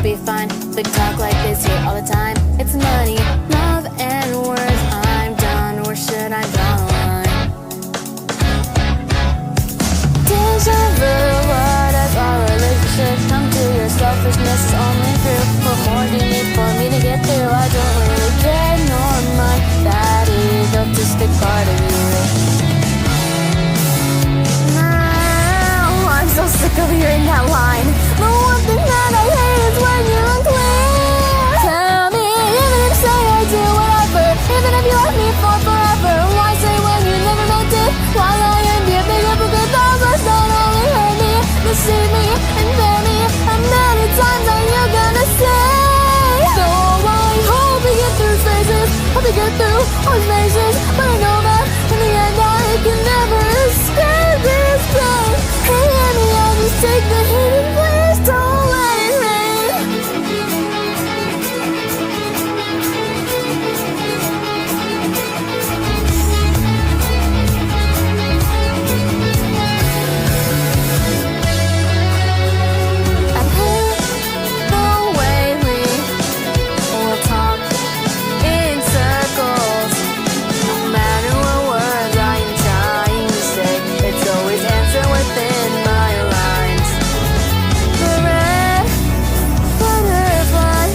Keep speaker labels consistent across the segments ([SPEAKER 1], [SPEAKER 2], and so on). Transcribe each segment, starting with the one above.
[SPEAKER 1] be fine. Big talk like this here all the time. It's money, love, and words. I'm done, or should I draw the line? Deja vu, what if our relationship come to your selfishness is only proof? What more do you need for me to get through? I don't really care nor mind that egotistic part of you. Now I'm so sick of hearing that line. The one thing that I hate is when you're unclear. Tell me, even if say I do whatever, even if you left me for forever, why say when you never meant it? Why lie and be a big hypocrite? Those words don't only hurt me, deceive me, and fail me. How many times are you gonna say? So I hope you get through phases, hope you get through all phases, but I know that in the end I can never escape this pain. Hey, hear me, I'll just take the hit and please don't let it rain. I've heard the way we will talk in circles. No matter what words I am trying to say, it's always answered within my lines. The red butterfly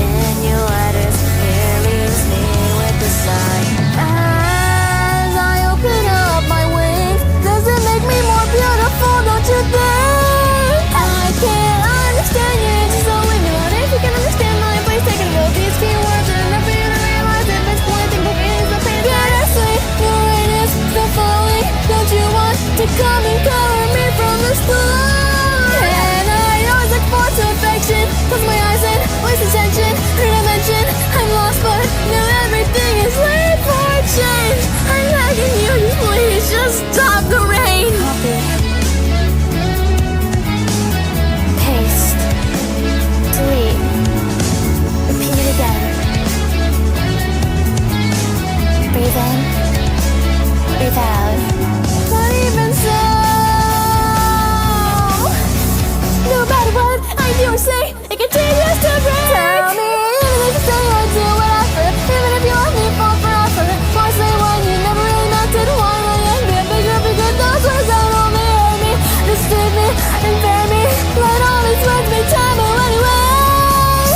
[SPEAKER 1] in your letters here leaves me with a sigh. As I open up my wings, does it make me more beautiful, don't you think? I can't understand you, it's just so leave me alone. If you can understand my place, take it and go. These few words are enough for you to realize if it's pointing, but it is the pain. Bittersweet, your rain is still falling. Don't you want to come and cover me from the start? And I always look forward to affection, close my eyes and waste attention. Heard I mention I'm lost, but now everything is late for change. I'm begging you, just please just stop the rain. Copy, paste, delete, repeat again. Breathe in, breathe out. Not even so. No matter what I do or say, it continues to break. Tell me, even if you say I do whatever, even if you let me fall forever, why say when you never really meant it? Why lie and be a bigger, bigger? Those words that only hurt me, deceive me, and fail me. Let all these words be taboo anyway.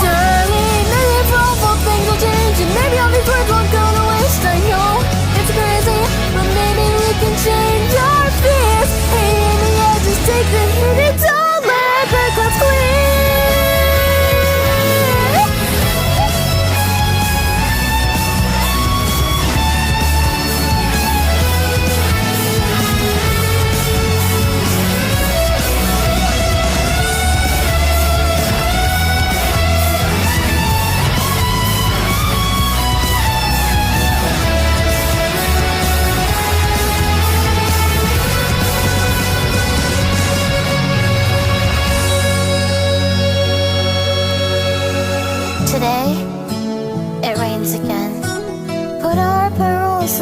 [SPEAKER 1] Surely, maybe for awful things will change, and maybe all these words won't go to waste. I know it's crazy, but maybe we can change our fears. Hey, in the end, just take the hit and don't let the clouds clear. Today, it rains again. Put our pearls